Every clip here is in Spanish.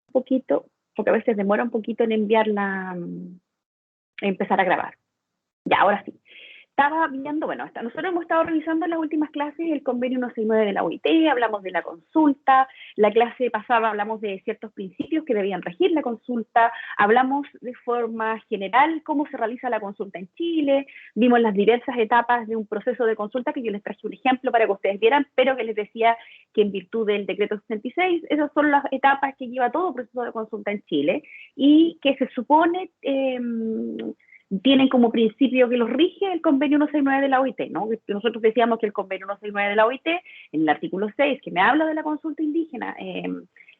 poquito, porque a veces demora un poquito en enviarla, empezar a grabar. Ya, ahora sí. Estaba viendo, bueno, nosotros hemos estado revisando en las últimas clases el convenio 169 de la OIT, hablamos de la consulta, la clase pasada hablamos de ciertos principios que debían regir la consulta, hablamos de forma general cómo se realiza la consulta en Chile, vimos las diversas etapas de un proceso de consulta que yo les traje un ejemplo para que ustedes vieran, pero que les decía que en virtud del decreto 66, esas son las etapas que lleva todo proceso de consulta en Chile y que se supone tienen como principio que los rige el convenio 169 de la OIT, ¿no? Nosotros decíamos que el convenio 169 de la OIT, en el artículo 6, que me habla de la consulta indígena,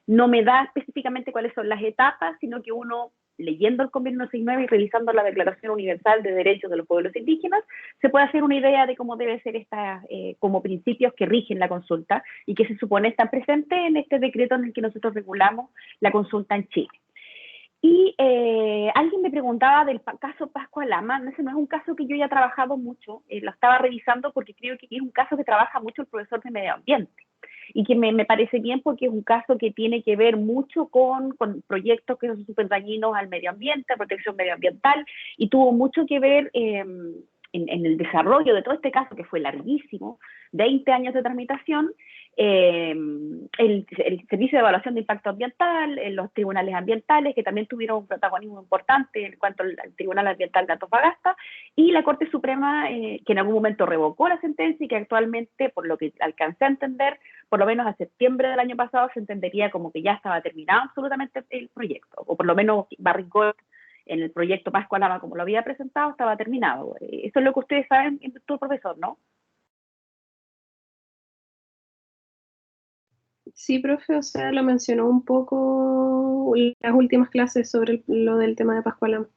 no me da específicamente cuáles son las etapas, sino que uno, leyendo el convenio 169 y revisando la Declaración Universal de Derechos de los Pueblos Indígenas, se puede hacer una idea de cómo debe ser esta, como principios que rigen la consulta y que se supone están presentes en este decreto en el que nosotros regulamos la consulta en Chile. Y alguien me preguntaba del caso Pascua Lama, ese no es un caso que yo haya trabajado mucho, lo estaba revisando porque creo que es un caso que trabaja mucho el profesor de medio ambiente y que me parece bien porque es un caso que tiene que ver mucho con proyectos que son súper dañinos al medio ambiente, a protección medioambiental y tuvo mucho que ver en el desarrollo de todo este caso que fue larguísimo, 20 años de tramitación, el Servicio de Evaluación de Impacto Ambiental, los tribunales ambientales, que también tuvieron un protagonismo importante en cuanto al Tribunal Ambiental de Antofagasta, y la Corte Suprema, que en algún momento revocó la sentencia y que actualmente, por lo que alcancé a entender, por lo menos a septiembre del año pasado, se entendería como que ya estaba terminado absolutamente el proyecto, o por lo menos Barrick Gold en el proyecto Pascua Lama, como lo había presentado, estaba terminado. Eso es lo que ustedes saben, tu profesor, ¿no? Sí, profe, o sea, lo mencionó un poco en las últimas clases sobre lo del tema de Pascualama.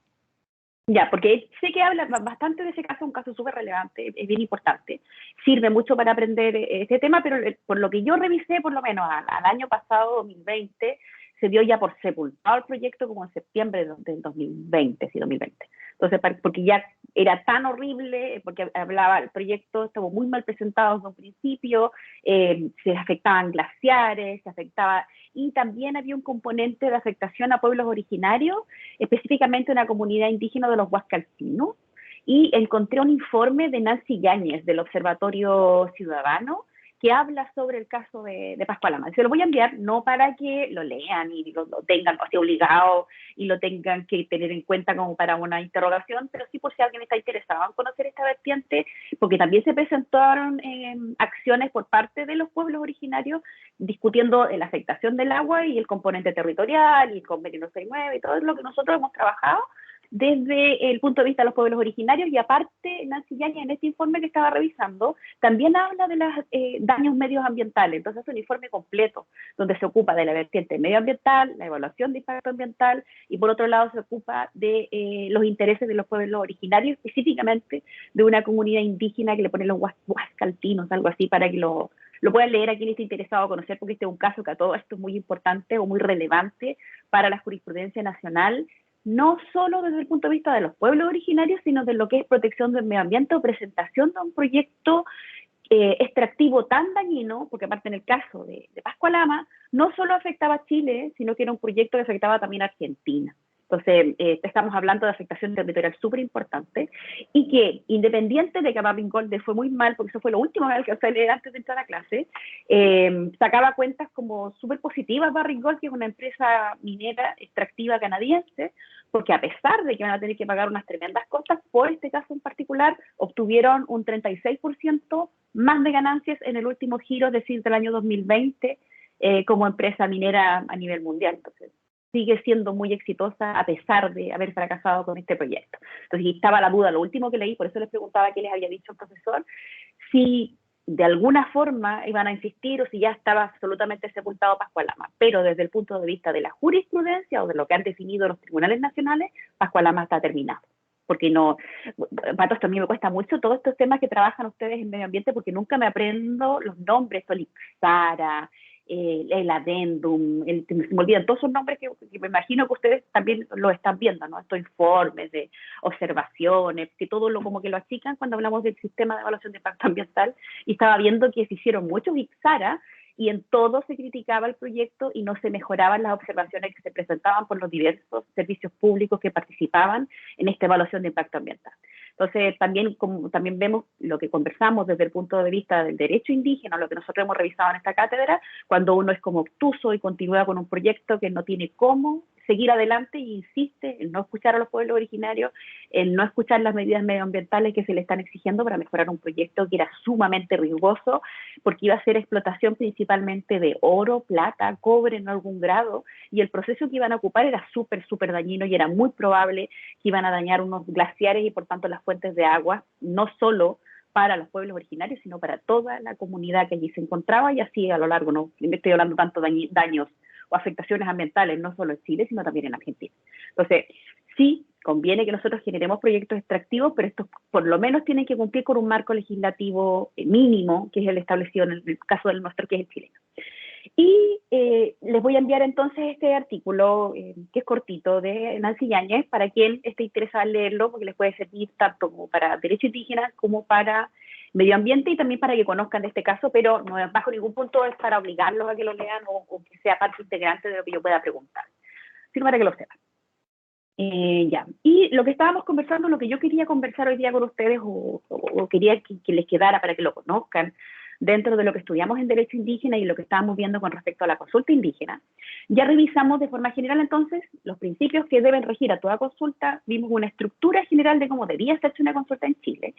Ya, porque sé que habla bastante de ese caso, un caso súper relevante, es bien importante, sirve mucho para aprender este tema, pero por lo que yo revisé, por lo menos al año pasado, 2020, se dio ya por sepultado el proyecto como en septiembre del 2020, sí, 2020. Entonces, porque ya era tan horrible, porque hablaba, el proyecto estuvo muy mal presentado desde un principio, se afectaban glaciares, se afectaba, y también había un componente de afectación a pueblos originarios, específicamente una comunidad indígena de los Huascalcinos, y encontré un informe de Nancy Yáñez del Observatorio Ciudadano que habla sobre el caso de Pascua Lama. Se lo voy a enviar no para que lo lean y lo tengan así obligado y lo tengan que tener en cuenta como para una interrogación, pero sí por si alguien está interesado en conocer esta vertiente, porque también se presentaron acciones por parte de los pueblos originarios discutiendo la afectación del agua y el componente territorial y el convenio 169 y todo lo que nosotros hemos trabajado desde el punto de vista de los pueblos originarios, y aparte Nancy Yaña en este informe que estaba revisando también habla de los daños medioambientales. Entonces es un informe completo donde se ocupa de la vertiente medioambiental, la evaluación de impacto ambiental, y por otro lado se ocupa de los intereses de los pueblos originarios, específicamente de una comunidad indígena que le ponen los huascaltinos, algo así, para que lo puedan leer a quien esté interesado a conocer, porque este es un caso que a todo esto es muy importante o muy relevante para la jurisprudencia nacional, no solo desde el punto de vista de los pueblos originarios, sino de lo que es protección del medio ambiente o presentación de un proyecto extractivo tan dañino, porque aparte en el caso de Pascua Lama, no solo afectaba a Chile, sino que era un proyecto que afectaba también a Argentina. Entonces, estamos hablando de afectación territorial súper importante y que, independiente de que Barrick Gold fue muy mal, porque eso fue lo último que alcancé a leer antes de entrar a clase, sacaba cuentas como súper positivas Barrick Gold, que es una empresa minera extractiva canadiense, porque a pesar de que van a tener que pagar unas tremendas costas, por este caso en particular, obtuvieron un 36% más de ganancias en el último giro, es decir, del año 2020, como empresa minera a nivel mundial. Entonces, sigue siendo muy exitosa a pesar de haber fracasado con este proyecto. Entonces, estaba la duda, lo último que leí, por eso les preguntaba qué les había dicho el profesor, si de alguna forma iban a insistir o si ya estaba absolutamente sepultado Pascua Lama. Pero desde el punto de vista de la jurisprudencia o de lo que han definido los tribunales nacionales, Pascua Lama está terminado. Porque no, Pato, esto a mí me cuesta mucho todos estos temas que trabajan ustedes en medio ambiente porque nunca me aprendo los nombres, Solixara, el adendum, se me olvidan todos esos nombres que me imagino que ustedes también lo están viendo, ¿no? Estos informes de observaciones, que todo lo como que lo achican cuando hablamos del sistema de evaluación de impacto ambiental, y estaba viendo que se hicieron muchos IXARA y en todo se criticaba el proyecto y no se mejoraban las observaciones que se presentaban por los diversos servicios públicos que participaban en esta evaluación de impacto ambiental. Entonces, también vemos lo que conversamos desde el punto de vista del derecho indígena, lo que nosotros hemos revisado en esta cátedra, cuando uno es como obtuso y continúa con un proyecto que no tiene cómo seguir adelante y insiste en no escuchar a los pueblos originarios, en no escuchar las medidas medioambientales que se le están exigiendo para mejorar un proyecto que era sumamente riesgoso, porque iba a ser explotación principalmente de oro, plata, cobre en algún grado, y el proceso que iban a ocupar era súper dañino y era muy probable que iban a dañar unos glaciares y por tanto las fuentes de agua, no solo para los pueblos originarios, sino para toda la comunidad que allí se encontraba y así a lo largo, no estoy hablando tanto de daños o afectaciones ambientales, no solo en Chile, sino también en Argentina. Entonces, sí, conviene que nosotros generemos proyectos extractivos, pero estos por lo menos tienen que cumplir con un marco legislativo mínimo, que es el establecido en el caso del nuestro, que es el chileno. Y les voy a enviar entonces este artículo, que es cortito, de Nancy Yáñez, para quien esté interesado en leerlo, porque les puede servir tanto como para derechos indígenas como para medio ambiente y también para que conozcan de este caso, pero no bajo ningún punto es para obligarlos a que lo lean o que sea parte integrante de lo que yo pueda preguntar, sino para que lo sepan. Ya. Y lo que estábamos conversando, lo que yo quería conversar hoy día con ustedes o quería que les quedara para que lo conozcan dentro de lo que estudiamos en derecho indígena y lo que estábamos viendo con respecto a la consulta indígena, ya revisamos de forma general entonces los principios que deben regir a toda consulta, vimos una estructura general de cómo debía hacerse una consulta en Chile,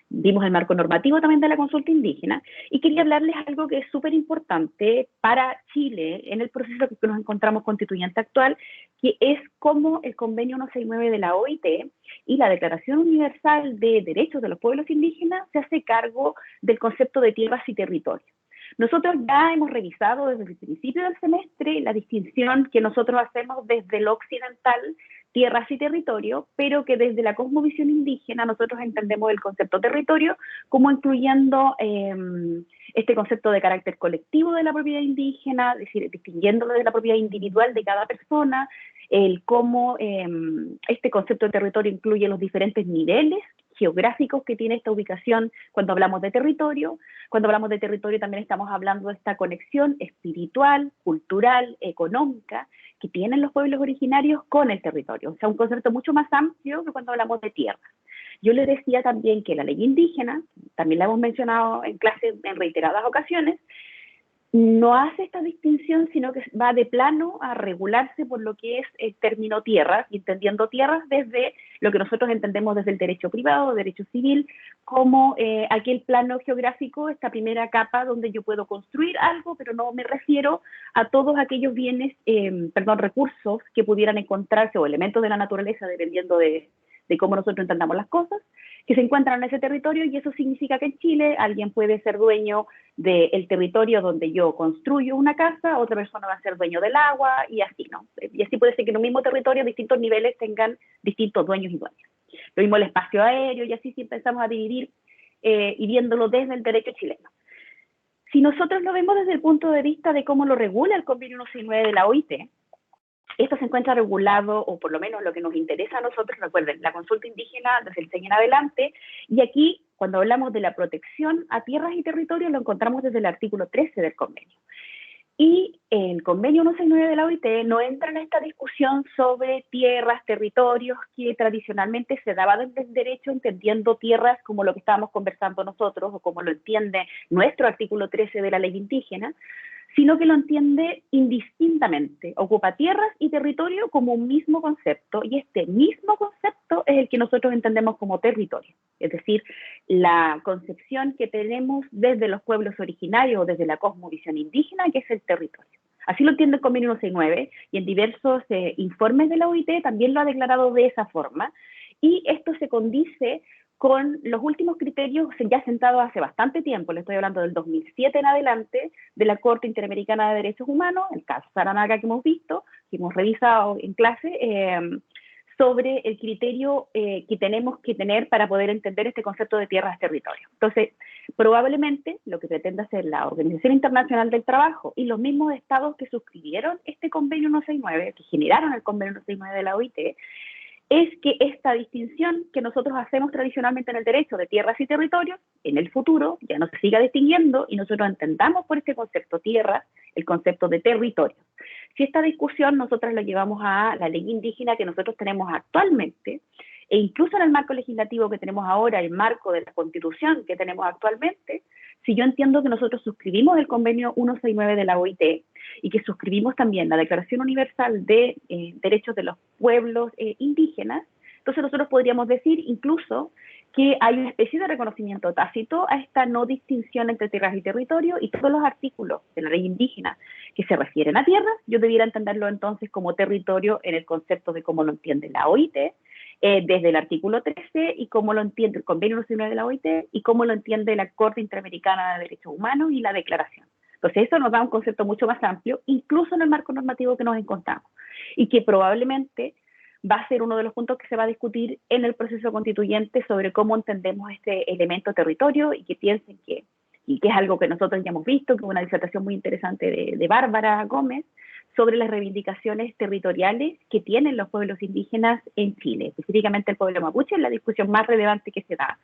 vimos el marco normativo también de la consulta indígena y quería hablarles algo que es súper importante para Chile en el proceso que nos encontramos constituyente actual, que es cómo el convenio 169 de la OIT y la Declaración Universal de Derechos de los Pueblos Indígenas se hace cargo del concepto de tierras y territorios. Nosotros ya hemos revisado desde el principio del semestre la distinción que nosotros hacemos desde lo occidental, tierras y territorio, pero que desde la cosmovisión indígena nosotros entendemos el concepto territorio como incluyendo este concepto de carácter colectivo de la propiedad indígena, es decir, distinguiéndolo de la propiedad individual de cada persona, el cómo este concepto de territorio incluye los diferentes niveles geográficos que tiene esta ubicación cuando hablamos de territorio. Cuando hablamos de territorio también estamos hablando de esta conexión espiritual, cultural, económica que tienen los pueblos originarios con el territorio. O sea, un concepto mucho más amplio que cuando hablamos de tierra. Yo les decía también que la ley indígena, también la hemos mencionado en clase en reiteradas ocasiones, no hace esta distinción, sino que va de plano a regularse por lo que es el término tierras, entendiendo tierras desde lo que nosotros entendemos desde el derecho privado, derecho civil, como aquel plano geográfico, esta primera capa donde yo puedo construir algo, pero no me refiero a todos aquellos bienes, recursos que pudieran encontrarse o elementos de la naturaleza, dependiendo de cómo nosotros entendamos las cosas, que se encuentran en ese territorio, y eso significa que en Chile alguien puede ser dueño del territorio donde yo construyo una casa, otra persona va a ser dueño del agua, y así, ¿no? Y así puede ser que en un mismo territorio distintos niveles tengan distintos dueños y dueñas. Lo mismo el espacio aéreo, y así sí empezamos a dividir y viéndolo desde el derecho chileno. Si nosotros lo vemos desde el punto de vista de cómo lo regula el convenio 169 de la OIT, esto se encuentra regulado, o por lo menos lo que nos interesa a nosotros, recuerden, la consulta indígena desde el 100 en adelante, y aquí, cuando hablamos de la protección a tierras y territorios, lo encontramos desde el artículo 13 del convenio. Y el convenio 169 de la OIT no entra en esta discusión sobre tierras, territorios, que tradicionalmente se daba desde el derecho, entendiendo tierras como lo que estábamos conversando nosotros, o como lo entiende nuestro artículo 13 de la ley indígena, sino que lo entiende indistintamente, ocupa tierras y territorio como un mismo concepto, y este mismo concepto es el que nosotros entendemos como territorio, es decir, la concepción que tenemos desde los pueblos originarios o desde la cosmovisión indígena, que es el territorio. Así lo entiende el convenio 169, y en diversos informes de la OIT también lo ha declarado de esa forma, y esto se condice con los últimos criterios ya sentados hace bastante tiempo, le estoy hablando del 2007 en adelante, de la Corte Interamericana de Derechos Humanos, el caso Saranaga que hemos visto, que hemos revisado en clase, sobre el criterio que tenemos que tener para poder entender este concepto de tierras territorio. Entonces, probablemente lo que pretende hacer la Organización Internacional del Trabajo y los mismos estados que suscribieron este convenio 169, que generaron el convenio 169 de la OIT, es que esta distinción que nosotros hacemos tradicionalmente en el derecho de tierras y territorios, en el futuro ya no se siga distinguiendo y nosotros entendamos por este concepto tierra el concepto de territorio. Si esta discusión nosotros la llevamos a la ley indígena que nosotros tenemos actualmente, e incluso en el marco legislativo que tenemos ahora, el marco de la Constitución que tenemos actualmente, si yo entiendo que nosotros suscribimos el convenio 169 de la OIT y que suscribimos también la Declaración Universal de Derechos de los Pueblos Indígenas, entonces nosotros podríamos decir incluso que hay una especie de reconocimiento tácito a esta no distinción entre tierras y territorio, y todos los artículos de la ley indígena que se refieren a tierras, yo debiera entenderlo entonces como territorio en el concepto de cómo lo entiende la OIT, desde el artículo 13 y cómo lo entiende el Convenio Nacional de la OIT y cómo lo entiende la Corte Interamericana de Derechos Humanos y la Declaración. Entonces eso nos da un concepto mucho más amplio, incluso en el marco normativo que nos encontramos, y que probablemente va a ser uno de los puntos que se va a discutir en el proceso constituyente sobre cómo entendemos este elemento territorio, y que piensen que, y que es algo que nosotros ya hemos visto, que es una disertación muy interesante de Bárbara Gómez, sobre las reivindicaciones territoriales que tienen los pueblos indígenas en Chile, específicamente el pueblo mapuche, es la discusión más relevante que se da,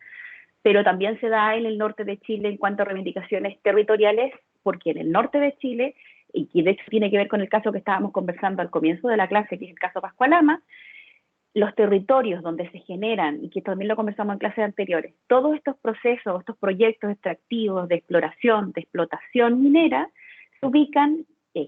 pero también se da en el norte de Chile en cuanto a reivindicaciones territoriales, porque en el norte de Chile, y que de hecho tiene que ver con el caso que estábamos conversando al comienzo de la clase, que es el caso Pascualama, los territorios donde se generan, y que también lo conversamos en clases anteriores, todos estos procesos, estos proyectos extractivos de exploración, de explotación minera, se ubican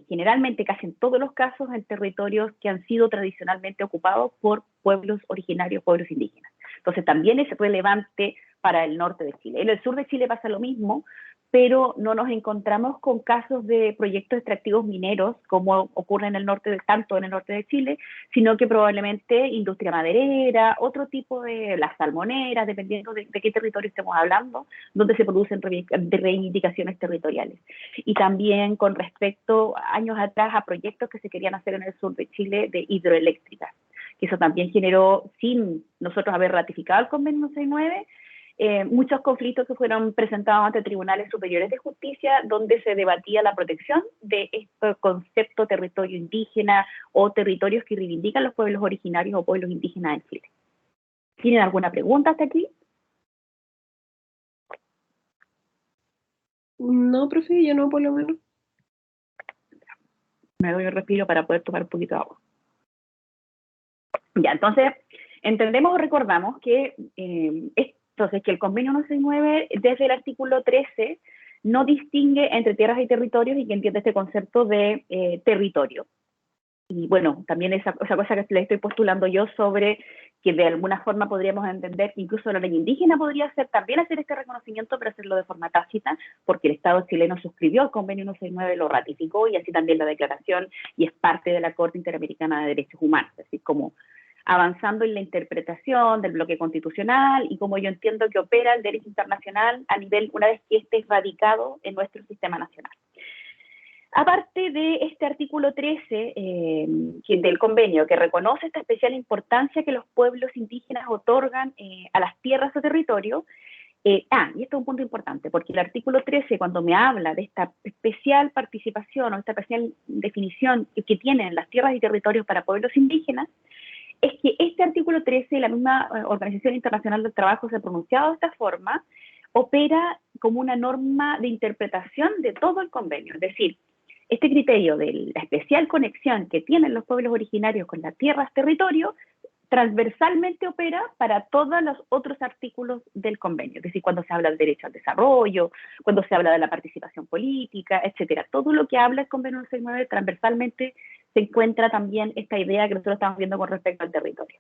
generalmente, casi en todos los casos, en territorios que han sido tradicionalmente ocupados por pueblos originarios, pueblos indígenas. Entonces también es relevante para el norte de Chile. En el sur de Chile pasa lo mismo, pero no nos encontramos con casos de proyectos extractivos mineros como ocurre en el norte, tanto en el norte de Chile, sino que probablemente industria maderera, otro tipo de las salmoneras, dependiendo de qué territorio estemos hablando, donde se producen reivindicaciones territoriales. Y también con respecto años atrás a proyectos que se querían hacer en el sur de Chile de hidroeléctricas, que eso también generó, sin nosotros haber ratificado el convenio 69, muchos conflictos que fueron presentados ante tribunales superiores de justicia, donde se debatía la protección de este concepto territorio indígena o territorios que reivindican los pueblos originarios o pueblos indígenas en Chile. ¿Tienen alguna pregunta hasta aquí? No, profe, yo no, por lo menos. Me doy un respiro para poder tomar un poquito de agua. Ya, entonces, entendemos o recordamos que entonces, que el convenio 169, desde el artículo 13, no distingue entre tierras y territorios, y que entiende este concepto de territorio. Y bueno, también esa cosa que le estoy postulando yo sobre que de alguna forma podríamos entender que incluso la ley indígena podría también hacer este reconocimiento, pero hacerlo de forma tácita, porque el Estado chileno suscribió el convenio 169, lo ratificó, y así también la declaración, y es parte de la Corte Interamericana de Derechos Humanos, así como avanzando en la interpretación del bloque constitucional y como yo entiendo que opera el derecho internacional a nivel, una vez que esté radicado en nuestro sistema nacional. Aparte de este artículo 13 del convenio, que reconoce esta especial importancia que los pueblos indígenas otorgan a las tierras o territorios, y esto es un punto importante, porque el artículo 13, cuando me habla de esta especial participación o esta especial definición que tienen las tierras y territorios para pueblos indígenas, es que este artículo 13, la misma Organización Internacional del Trabajo se ha pronunciado de esta forma, opera como una norma de interpretación de todo el convenio. Es decir, este criterio de la especial conexión que tienen los pueblos originarios con las tierras, territorio, transversalmente opera para todos los otros artículos del convenio. Es decir, cuando se habla del derecho al desarrollo, cuando se habla de la participación política, etcétera. Todo lo que habla el convenio 69 transversalmente se encuentra también esta idea que nosotros estamos viendo con respecto al territorio.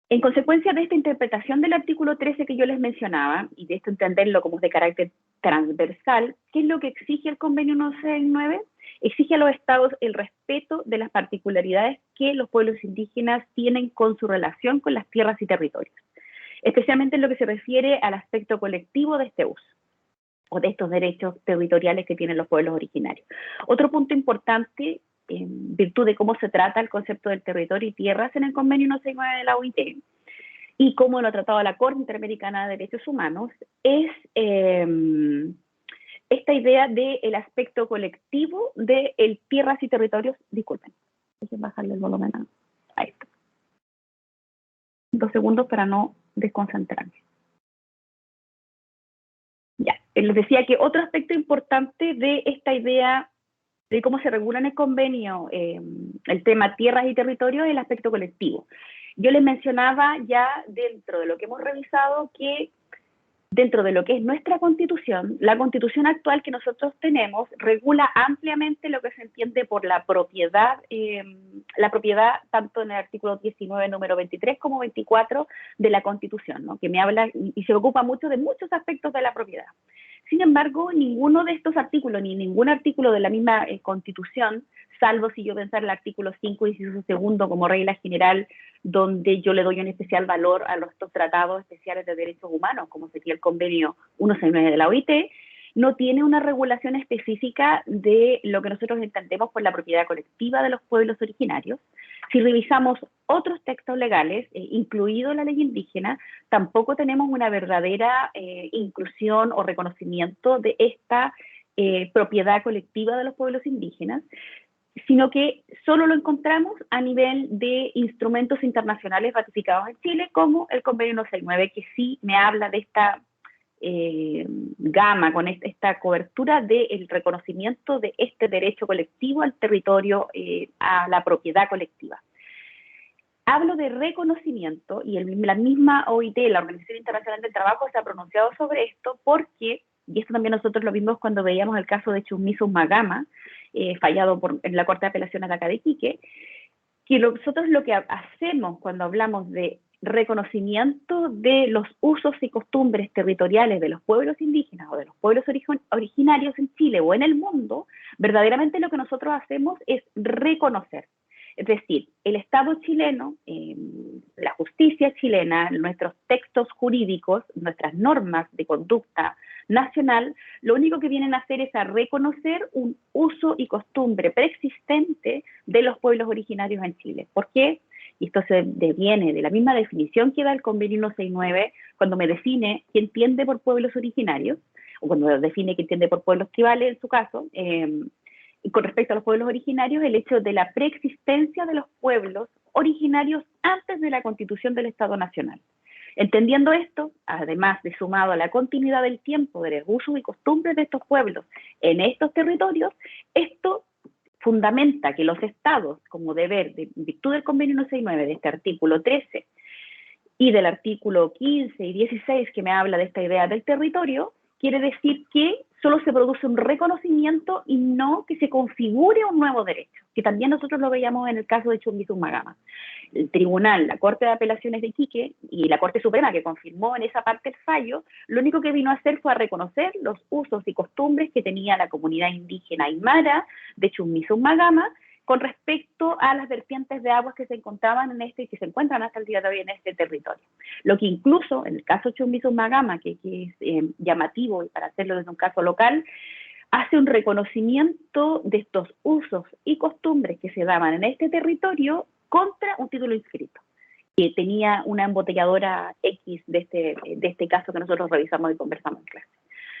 En consecuencia de esta interpretación del artículo 13 que yo les mencionaba, y de esto entenderlo como de carácter transversal, ¿qué es lo que exige el convenio 169? Exige a los estados el respeto de las particularidades que los pueblos indígenas tienen con su relación con las tierras y territorios, especialmente en lo que se refiere al aspecto colectivo de este uso, o de estos derechos territoriales que tienen los pueblos originarios. Otro punto importante, en virtud de cómo se trata el concepto del territorio y tierras en el convenio 169 de la OIT, y cómo lo ha tratado la Corte Interamericana de Derechos Humanos, es esta idea del aspecto colectivo de tierras y territorios. Disculpen, déjenme bajarle el volumen Ahí está. 2 segundos para no desconcentrarme. Ya, les decía que otro aspecto importante de esta idea de cómo se regula en el convenio el tema tierras y territorios es el aspecto colectivo. Yo les mencionaba ya dentro de lo que hemos revisado que dentro de lo que es nuestra constitución, la constitución actual que nosotros tenemos regula ampliamente lo que se entiende por la propiedad tanto en el artículo 19, número 23 como 24 de la constitución, ¿no? Que me habla y se ocupa mucho de muchos aspectos de la propiedad. Sin embargo, ninguno de estos artículos, ni ningún artículo de la misma Constitución, salvo si yo pensar el artículo 5, inciso segundo, como regla general, donde yo le doy un especial valor a los tratados especiales de derechos humanos, como sería el convenio 169 de la OIT, no tiene una regulación específica de lo que nosotros entendemos por la propiedad colectiva de los pueblos originarios. Si revisamos otros textos legales, incluido la ley indígena, tampoco tenemos una verdadera inclusión o reconocimiento de esta propiedad colectiva de los pueblos indígenas, sino que solo lo encontramos a nivel de instrumentos internacionales ratificados en Chile, como el convenio 169, que sí me habla de esta gama, con esta cobertura del reconocimiento de este derecho colectivo al territorio, a la propiedad colectiva. Hablo de reconocimiento, y la misma OIT, la Organización Internacional del Trabajo, se ha pronunciado sobre esto porque, y esto también nosotros lo vimos cuando veíamos el caso de Chummiso-Magama, fallado en la Corte de Apelaciones de acá de Iquique, que nosotros lo que hacemos cuando hablamos de reconocimiento de los usos y costumbres territoriales de los pueblos indígenas o de los pueblos originarios en Chile o en el mundo, verdaderamente lo que nosotros hacemos es reconocer. Es decir, el Estado chileno, la justicia chilena, nuestros textos jurídicos, nuestras normas de conducta nacional, lo único que vienen a hacer es a reconocer un uso y costumbre preexistente de los pueblos originarios en Chile. ¿Por qué? Y esto se deviene de la misma definición que da el convenio 169 cuando me define qué entiende por pueblos originarios, o cuando define qué entiende por pueblos tribales en su caso, y con respecto a los pueblos originarios, el hecho de la preexistencia de los pueblos originarios antes de la constitución del Estado Nacional. Entendiendo esto, además de sumado a la continuidad del tiempo de los usos y costumbres de estos pueblos en estos territorios, esto fundamenta que los estados, como deber, en virtud del convenio 169, de este artículo 13, y del artículo 15 y 16, que me habla de esta idea del territorio, quiere decir que solo se produce un reconocimiento y no que se configure un nuevo derecho, que también nosotros lo veíamos en el caso de Chumbiso-Magama. El tribunal, la Corte de Apelaciones de Iquique y la Corte Suprema, que confirmó en esa parte el fallo, lo único que vino a hacer fue a reconocer los usos y costumbres que tenía la comunidad indígena aymara de Chumbiso-Magama con respecto a las vertientes de aguas que se encontraban en y que se encuentran hasta el día de hoy en este territorio. Lo que incluso, en el caso Chumbiso-Magama, que es llamativo y para hacerlo desde un caso local, hace un reconocimiento de estos usos y costumbres que se daban en este territorio contra un título inscrito, que tenía una embotelladora X de este caso que nosotros revisamos y conversamos en clase.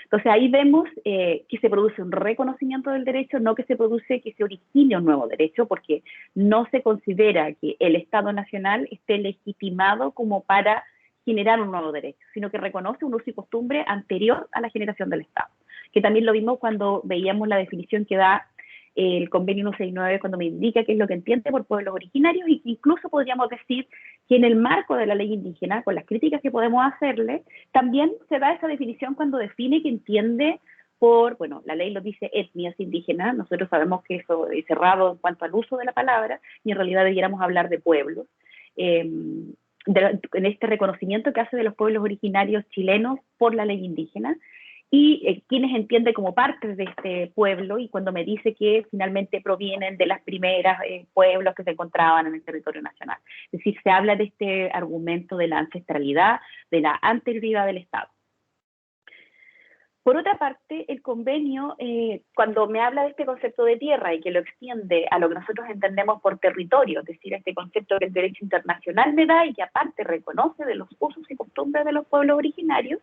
Entonces ahí vemos que se produce un reconocimiento del derecho, no que se produce que se origine un nuevo derecho, porque no se considera que el Estado Nacional esté legitimado como para generar un nuevo derecho, sino que reconoce un uso y costumbre anterior a la generación del Estado, que también lo vimos cuando veíamos la definición que da el convenio 169 cuando me indica qué es lo que entiende por pueblos originarios, y incluso podríamos decir que en el marco de la ley indígena, con las críticas que podemos hacerle, también se da esa definición cuando define que entiende por, bueno, la ley lo dice etnias indígenas, nosotros sabemos que eso es cerrado en cuanto al uso de la palabra, y en realidad debiéramos hablar de pueblos, en este reconocimiento que hace de los pueblos originarios chilenos por la ley indígena, y quienes entiende como parte de este pueblo, y cuando me dice que finalmente provienen de las primeras pueblos que se encontraban en el territorio nacional. Es decir, se habla de este argumento de la ancestralidad, de la anterioridad del Estado. Por otra parte, el convenio, cuando me habla de este concepto de tierra y que lo extiende a lo que nosotros entendemos por territorio, es decir, este concepto que el derecho internacional me da y que aparte reconoce de los usos y costumbres de los pueblos originarios,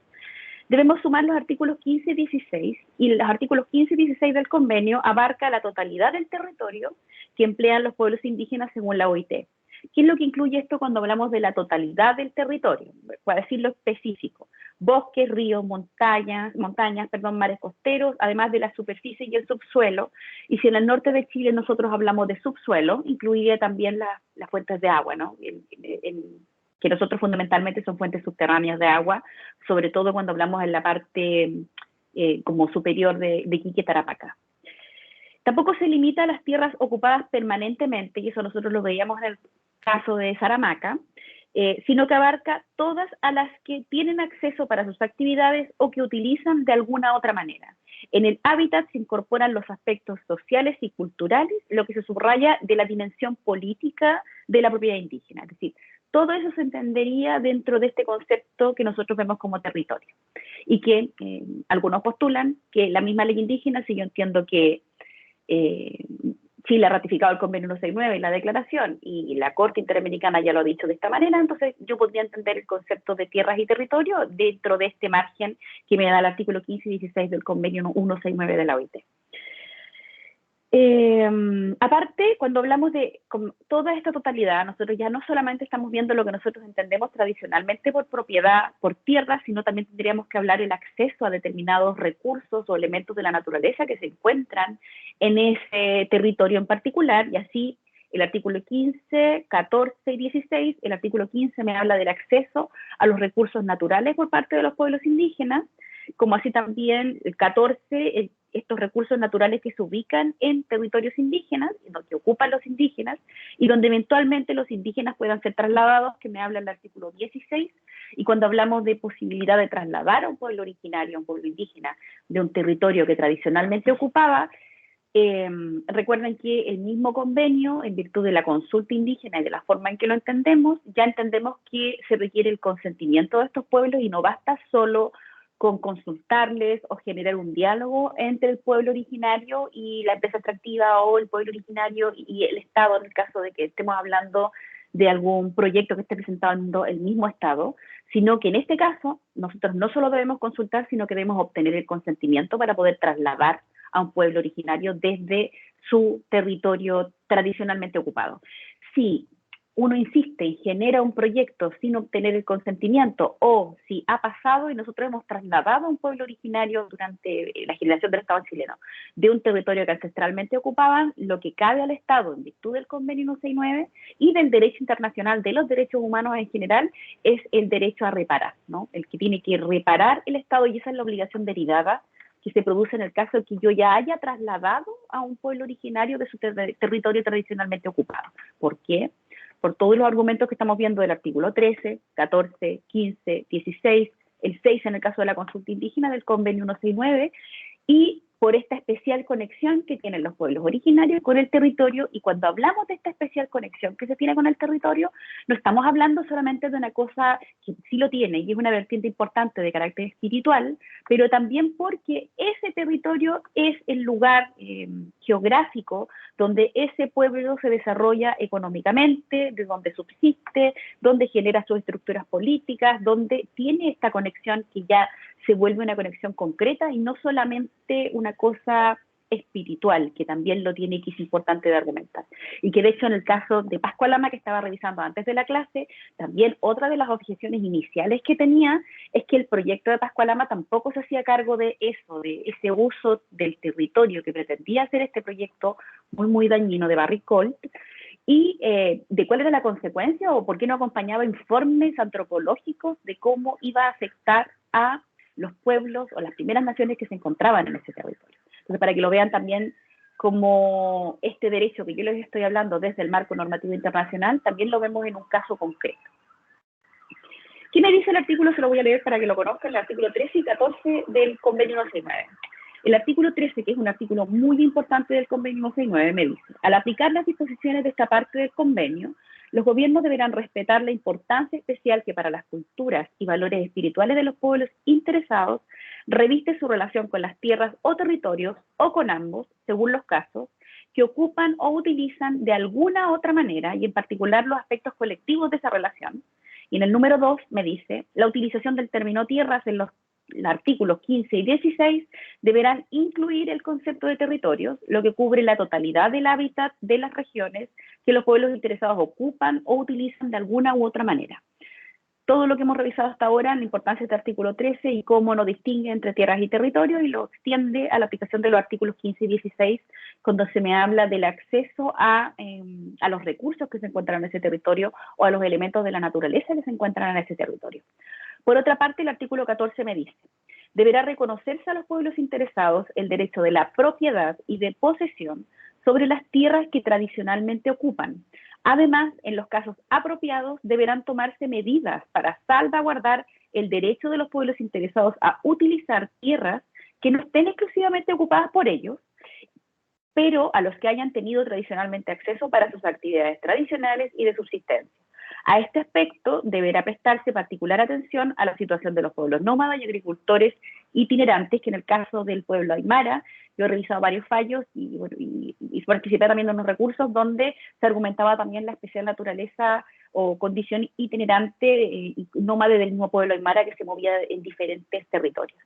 debemos sumar los artículos 15 y 16, y los artículos 15 y 16 del convenio abarca la totalidad del territorio que emplean los pueblos indígenas según la OIT. ¿Qué es lo que incluye esto cuando hablamos de la totalidad del territorio? Para decirlo específico, bosques, ríos, montañas, mares costeros, además de la superficie y el subsuelo. Y si en el norte de Chile nosotros hablamos de subsuelo, incluiría también las fuentes de agua, ¿no? Que nosotros fundamentalmente son fuentes subterráneas de agua, sobre todo cuando hablamos en la parte como superior de Iquique, Tarapacá. Tampoco se limita a las tierras ocupadas permanentemente, y eso nosotros lo veíamos en el caso de Saramaca, sino que abarca todas a las que tienen acceso para sus actividades o que utilizan de alguna otra manera. En el hábitat se incorporan los aspectos sociales y culturales, lo que se subraya de la dimensión política de la propiedad indígena. Es decir, todo eso se entendería dentro de este concepto que nosotros vemos como territorio. Y que algunos postulan que la misma ley indígena, si yo entiendo que Chile ha ratificado el convenio 169 y la declaración, y la Corte Interamericana ya lo ha dicho de esta manera, entonces yo podría entender el concepto de tierras y territorio dentro de este margen que me da el artículo 15 y 16 del convenio 169 de la OIT. Aparte, cuando hablamos de toda esta totalidad, nosotros ya no solamente estamos viendo lo que nosotros entendemos tradicionalmente por propiedad, por tierra, sino también tendríamos que hablar el acceso a determinados recursos o elementos de la naturaleza que se encuentran en ese territorio en particular, y así el artículo 15, 14 y 16, el artículo 15 me habla del acceso a los recursos naturales por parte de los pueblos indígenas, como así también el 14, estos recursos naturales que se ubican en territorios indígenas, que ocupan los indígenas, y donde eventualmente los indígenas puedan ser trasladados, que me habla el artículo 16, y cuando hablamos de posibilidad de trasladar a un pueblo originario, a un pueblo indígena, de un territorio que tradicionalmente ocupaba, recuerden que el mismo convenio, en virtud de la consulta indígena y de la forma en que lo entendemos, ya entendemos que se requiere el consentimiento de estos pueblos y no basta solo con consultarles o generar un diálogo entre el pueblo originario y la empresa extractiva o el pueblo originario y el Estado, en el caso de que estemos hablando de algún proyecto que esté presentando el mismo Estado, sino que en este caso nosotros no solo debemos consultar, sino que debemos obtener el consentimiento para poder trasladar a un pueblo originario desde su territorio tradicionalmente ocupado. Si uno insiste y genera un proyecto sin obtener el consentimiento, o si ha pasado y nosotros hemos trasladado a un pueblo originario durante la generación del Estado chileno de un territorio que ancestralmente ocupaban, lo que cabe al Estado en virtud del convenio 169 y del derecho internacional de los derechos humanos en general es el derecho a reparar, ¿no? El que tiene que reparar el Estado, y esa es la obligación derivada que se produce en el caso de que yo ya haya trasladado a un pueblo originario de su territorio tradicionalmente ocupado. ¿Por qué? Por todos los argumentos que estamos viendo del artículo 13, 14, 15, 16, el 6 en el caso de la consulta indígena del convenio 169, y por esta especial conexión que tienen los pueblos originarios con el territorio. Y cuando hablamos de esta especial conexión que se tiene con el territorio, no estamos hablando solamente de una cosa que sí lo tiene y es una vertiente importante de carácter espiritual, pero también porque ese territorio es el lugar geográfico donde ese pueblo se desarrolla económicamente, de donde subsiste, donde genera sus estructuras políticas, donde tiene esta conexión que ya se vuelve una conexión concreta y no solamente una cosa espiritual, que también lo tiene y que es importante de argumentar. Y que de hecho en el caso de Pascualama, que estaba revisando antes de la clase, también otra de las objeciones iniciales que tenía es que el proyecto de Pascualama tampoco se hacía cargo de eso, de ese uso del territorio que pretendía hacer este proyecto muy, muy dañino de Barrick-Gold, y de cuál era la consecuencia o por qué no acompañaba informes antropológicos de cómo iba a afectar a los pueblos o las primeras naciones que se encontraban en ese territorio. Entonces, para que lo vean también como este derecho que yo les estoy hablando desde el marco normativo internacional, también lo vemos en un caso concreto. ¿Qué me dice el artículo? Se lo voy a leer para que lo conozcan, el artículo 13 y 14 del convenio 169. El artículo 13, que es un artículo muy importante del convenio 169, me dice: al aplicar las disposiciones de esta parte del convenio, los gobiernos deberán respetar la importancia especial que para las culturas y valores espirituales de los pueblos interesados reviste su relación con las tierras o territorios, o con ambos, según los casos, que ocupan o utilizan de alguna otra manera, y en particular los aspectos colectivos de esa relación. Y en el número 2 me dice: la utilización del término tierras en los los artículos 15 y 16 deberán incluir el concepto de territorios, lo que cubre la totalidad del hábitat de las regiones que los pueblos interesados ocupan o utilizan de alguna u otra manera. Todo lo que hemos revisado hasta ahora, la importancia de este artículo 13 y cómo no distingue entre tierras y territorios, y lo extiende a la aplicación de los artículos 15 y 16, cuando se me habla del acceso a los recursos que se encuentran en ese territorio o a los elementos de la naturaleza que se encuentran en ese territorio. Por otra parte, el artículo 14 me dice: deberá reconocerse a los pueblos interesados el derecho de la propiedad y de posesión sobre las tierras que tradicionalmente ocupan. Además, en los casos apropiados, deberán tomarse medidas para salvaguardar el derecho de los pueblos interesados a utilizar tierras que no estén exclusivamente ocupadas por ellos, pero a los que hayan tenido tradicionalmente acceso para sus actividades tradicionales y de subsistencia. A este aspecto deberá prestarse particular atención a la situación de los pueblos nómadas y agricultores itinerantes, que en el caso del pueblo aymara, yo he revisado varios fallos y participé también en unos recursos donde se argumentaba también la especial naturaleza o condición itinerante y nómade del mismo pueblo aymara que se movía en diferentes territorios.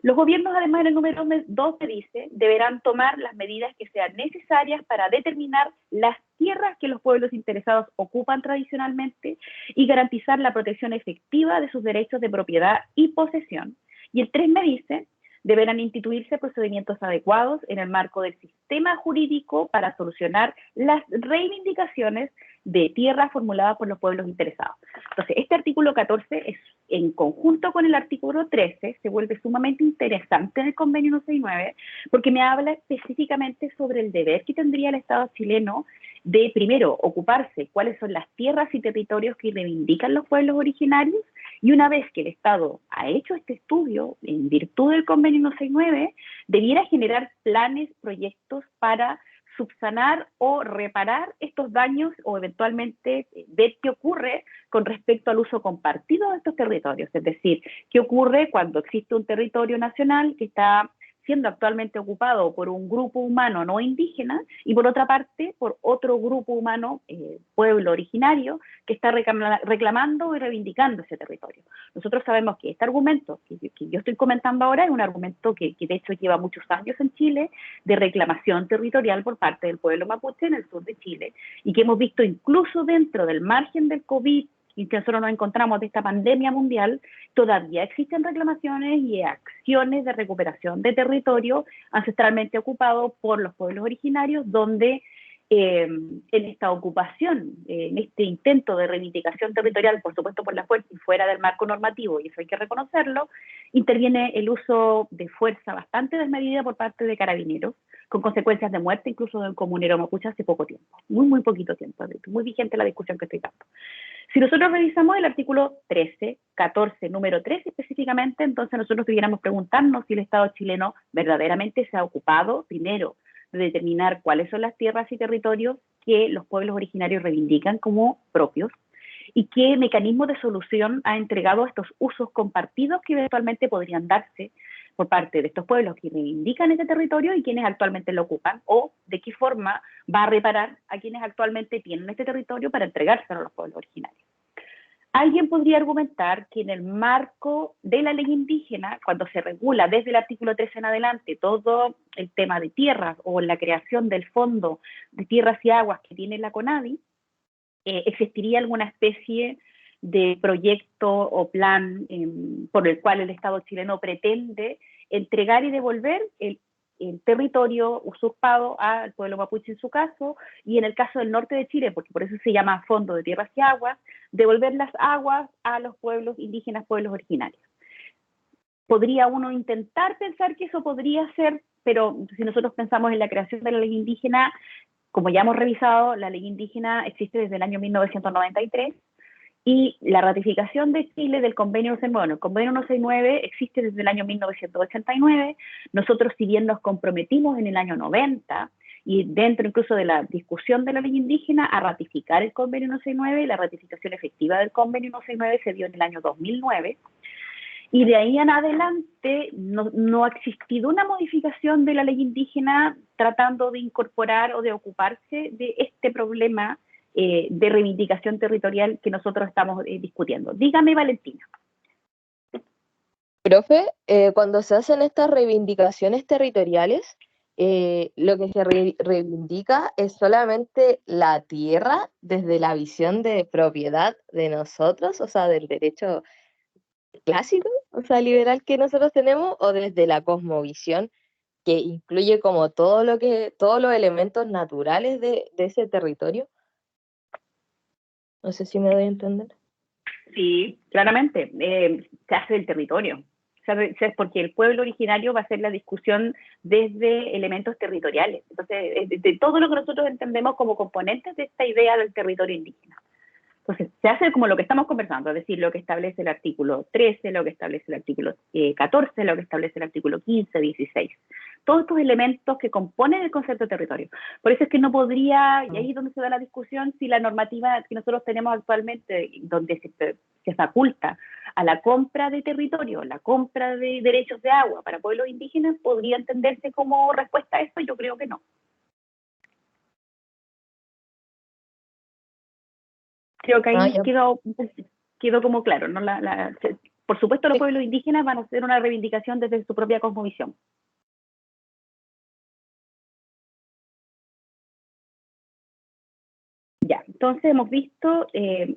Los gobiernos, además, en el número 2 se dice, deberán tomar las medidas que sean necesarias para determinar las tierras que los pueblos interesados ocupan tradicionalmente y garantizar la protección efectiva de sus derechos de propiedad y posesión. Y el 3 me dice, deberán instituirse procedimientos adecuados en el marco del sistema jurídico para solucionar las reivindicaciones de tierras formuladas por los pueblos interesados. Entonces, este artículo 14 es, en conjunto con el artículo 13, se vuelve sumamente interesante en el convenio 169, porque me habla específicamente sobre el deber que tendría el Estado chileno de, primero, ocuparse cuáles son las tierras y territorios que reivindican los pueblos originarios, y una vez que el Estado ha hecho este estudio, en virtud del convenio 169, debiera generar planes, proyectos para subsanar o reparar estos daños o eventualmente ver qué ocurre con respecto al uso compartido de estos territorios. Es decir, qué ocurre cuando existe un territorio nacional que está siendo actualmente ocupado por un grupo humano no indígena y por otra parte por otro grupo humano, pueblo originario, que está reclamando y reivindicando ese territorio. Nosotros sabemos que este argumento que yo estoy comentando ahora es un argumento que de hecho lleva muchos años en Chile de reclamación territorial por parte del pueblo mapuche en el sur de Chile y que hemos visto incluso dentro del margen del COVID y que nosotros nos encontramos de esta pandemia mundial, todavía existen reclamaciones y acciones de recuperación de territorio ancestralmente ocupado por los pueblos originarios, donde en esta ocupación, en este intento de reivindicación territorial, por supuesto por la fuerza y fuera del marco normativo, y eso hay que reconocerlo, interviene el uso de fuerza bastante desmedida por parte de carabineros, con consecuencias de muerte incluso de un comunero mapuche hace poco tiempo, muy poquito tiempo, muy vigente la discusión que estoy dando. Si nosotros revisamos el artículo 13, 14, número 13 específicamente, entonces nosotros debiéramos preguntarnos si el Estado chileno verdaderamente se ha ocupado, primero, de determinar cuáles son las tierras y territorios que los pueblos originarios reivindican como propios y qué mecanismo de solución ha entregado a estos usos compartidos que eventualmente podrían darse por parte de estos pueblos que reivindican ese territorio y quienes actualmente lo ocupan, o de qué forma va a reparar a quienes actualmente tienen este territorio para entregárselo a los pueblos originarios. Alguien podría argumentar que en el marco de la ley indígena, cuando se regula desde el artículo 13 en adelante todo el tema de tierras o la creación del fondo de tierras y aguas que tiene la CONADI, existiría alguna especie de proyecto o plan por el cual el Estado chileno pretende entregar y devolver el territorio usurpado al pueblo mapuche en su caso, y en el caso del norte de Chile, porque por eso se llama Fondo de Tierras y Aguas, devolver las aguas a los pueblos indígenas, pueblos originarios. Podría uno intentar pensar que eso podría ser, pero si nosotros pensamos en la creación de la ley indígena, como ya hemos revisado, la ley indígena existe desde el año 1993 y la ratificación de Chile del convenio 169, el convenio 169 existe desde el año 1989, nosotros si bien nos comprometimos en el año 90 y dentro incluso de la discusión de la ley indígena a ratificar el convenio 169, la ratificación efectiva del convenio 169 se dio en el año 2009, y de ahí en adelante no ha existido una modificación de la ley indígena tratando de incorporar o de ocuparse de este problema de reivindicación territorial que nosotros estamos discutiendo. Dígame, Valentina. Profe, cuando se hacen estas reivindicaciones territoriales, lo que se reivindica es solamente la tierra desde la visión de propiedad de nosotros, o sea, del derecho clásico, o sea, liberal que nosotros tenemos, o desde la cosmovisión que incluye como todo lo que, todos los elementos naturales de ese territorio. No sé si me doy a entender. Sí, claramente, se hace del territorio. Porque el pueblo originario va a ser la discusión desde elementos territoriales. Entonces, de todo lo que nosotros entendemos como componentes de esta idea del territorio indígena. Entonces, se hace como lo que estamos conversando, es decir, lo que establece el artículo 13, lo que establece el artículo 14, lo que establece el artículo 15, 16. Todos estos elementos que componen el concepto de territorio. Por eso es que no podría, y ahí es donde se da la discusión, si la normativa que nosotros tenemos actualmente, donde se faculta a la compra de territorio, la compra de derechos de agua para pueblos indígenas, podría entenderse como respuesta a eso. Yo creo que no. Creo que ahí quedó como claro, ¿no? Por supuesto, los pueblos indígenas van a hacer una reivindicación desde su propia cosmovisión. Ya, entonces hemos visto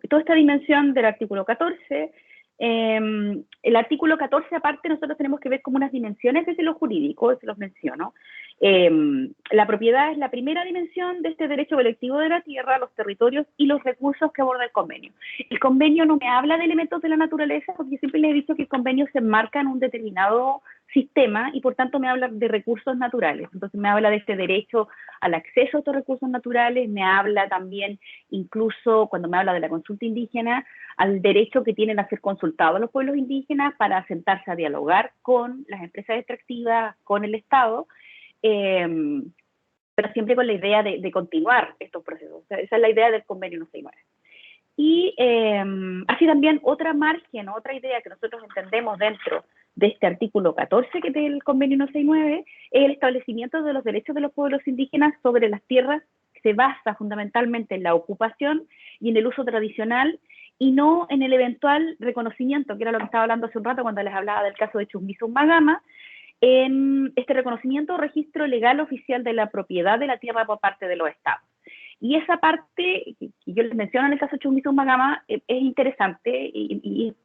toda esta dimensión del artículo 14. El artículo 14, aparte, nosotros tenemos que ver como unas dimensiones desde lo jurídico, se los menciono. La propiedad es la primera dimensión de este derecho colectivo de la tierra, los territorios y los recursos que aborda el convenio. El convenio no me habla de elementos de la naturaleza, porque siempre les he dicho que el convenio se enmarca en un determinado sistema y por tanto me habla de recursos naturales. Entonces me habla de este derecho al acceso a estos recursos naturales, me habla también, incluso cuando me habla de la consulta indígena, al derecho que tienen a ser consultados los pueblos indígenas para sentarse a dialogar con las empresas extractivas, con el Estado, pero siempre con la idea de continuar estos procesos. O sea, esa es la idea del convenio 169. Y así también otra margen, otra idea que nosotros entendemos dentro de este artículo 14 que es del convenio 169, es el establecimiento de los derechos de los pueblos indígenas sobre las tierras, que se basa fundamentalmente en la ocupación y en el uso tradicional, y no en el eventual reconocimiento, que era lo que estaba hablando hace un rato cuando les hablaba del caso de Chumbisunmagama, en este reconocimiento o registro legal oficial de la propiedad de la tierra por parte de los estados. Y esa parte que yo les menciono en el caso de Chumbisunmagama es interesante y es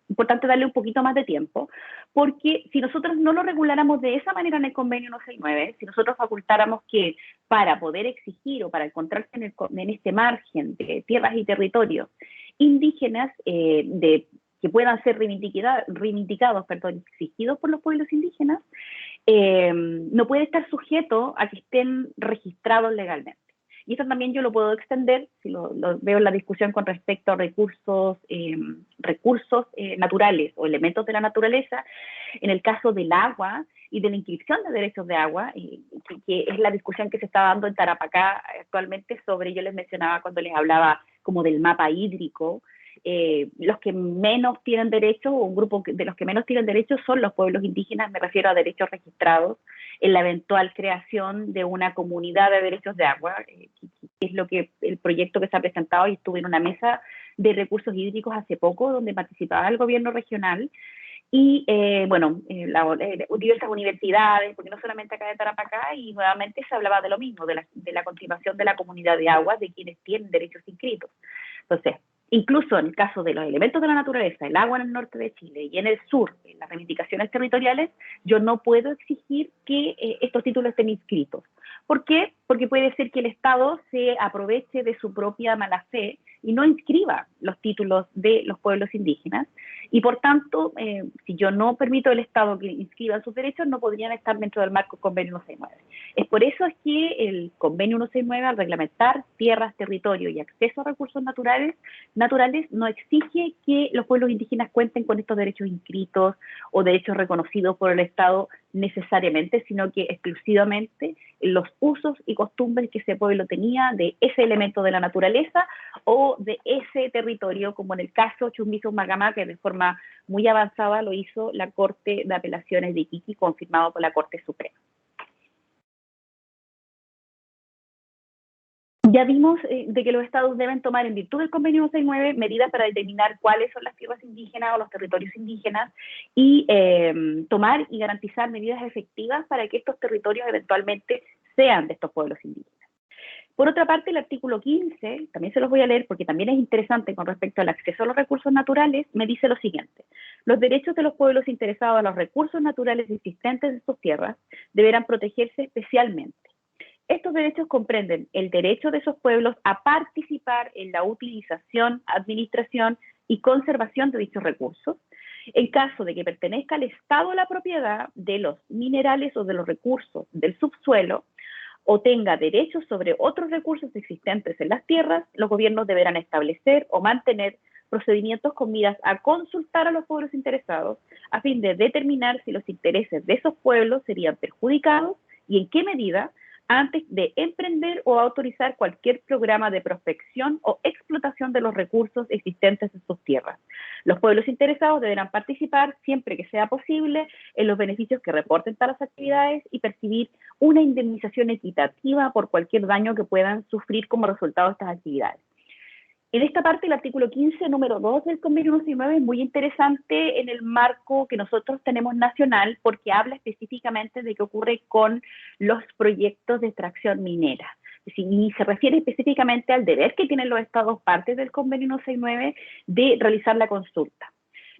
importante darle un poquito más de tiempo, porque si nosotros no lo reguláramos de esa manera en el convenio 169, si nosotros facultáramos que para poder exigir o para encontrarse en este margen de tierras y territorios indígenas que puedan ser reivindicados, exigidos por los pueblos indígenas, no puede estar sujeto a que estén registrados legalmente. Y eso también yo lo puedo extender, si lo veo en la discusión con respecto a recursos naturales o elementos de la naturaleza, en el caso del agua y de la inscripción de derechos de agua, que es la discusión que se está dando en Tarapacá actualmente sobre, yo les mencionaba cuando les hablaba como del mapa hídrico, los que menos tienen derechos, o un grupo de los que menos tienen derechos son los pueblos indígenas, me refiero a derechos registrados, en la eventual creación de una comunidad de derechos de agua, que es lo que el proyecto que se ha presentado, y estuve en una mesa de recursos hídricos hace poco, donde participaba el gobierno regional, y diversas universidades, porque no solamente acá de Tarapacá, y nuevamente se hablaba de lo mismo, de la continuación de la comunidad de agua, de quienes tienen derechos inscritos. Entonces, incluso en el caso de los elementos de la naturaleza, el agua en el norte de Chile y en el sur, en las reivindicaciones territoriales, yo no puedo exigir que estos títulos estén inscritos. ¿Por qué? Porque puede ser que el Estado se aproveche de su propia mala fe y no inscriba los títulos de los pueblos indígenas, y por tanto, si yo no permito al Estado que inscriba sus derechos, no podrían estar dentro del marco del convenio 169. Es por eso es que el convenio 169, al reglamentar tierras, territorio y acceso a recursos naturales, no exige que los pueblos indígenas cuenten con estos derechos inscritos o derechos reconocidos por el Estado necesariamente, sino que exclusivamente los usos y costumbres que ese pueblo tenía de ese elemento de la naturaleza o de ese territorio, como en el caso Chumbisunmagama, que de forma muy avanzada lo hizo la Corte de Apelaciones de Iquique, confirmado por la Corte Suprema. Ya vimos de que los estados deben tomar, en virtud del convenio 169, medidas para determinar cuáles son las tierras indígenas o los territorios indígenas y tomar y garantizar medidas efectivas para que estos territorios eventualmente sean de estos pueblos indígenas. Por otra parte, el artículo 15, también se los voy a leer porque también es interesante con respecto al acceso a los recursos naturales, me dice lo siguiente: los derechos de los pueblos interesados a los recursos naturales existentes de sus tierras deberán protegerse especialmente. Estos derechos comprenden el derecho de esos pueblos a participar en la utilización, administración y conservación de dichos recursos, en caso de que pertenezca al Estado la propiedad de los minerales o de los recursos del subsuelo, o tenga derechos sobre otros recursos existentes en las tierras, los gobiernos deberán establecer o mantener procedimientos con miras a consultar a los pueblos interesados a fin de determinar si los intereses de esos pueblos serían perjudicados y en qué medida, antes de emprender o autorizar cualquier programa de prospección o explotación de los recursos existentes en sus tierras. Los pueblos interesados deberán participar, siempre que sea posible, en los beneficios que reporten tales actividades y percibir una indemnización equitativa por cualquier daño que puedan sufrir como resultado de estas actividades. En esta parte, el artículo 15, número 2 del convenio 169 es muy interesante en el marco que nosotros tenemos nacional, porque habla específicamente de qué ocurre con los proyectos de extracción minera. Y se refiere específicamente al deber que tienen los estados partes del convenio 169 de realizar la consulta.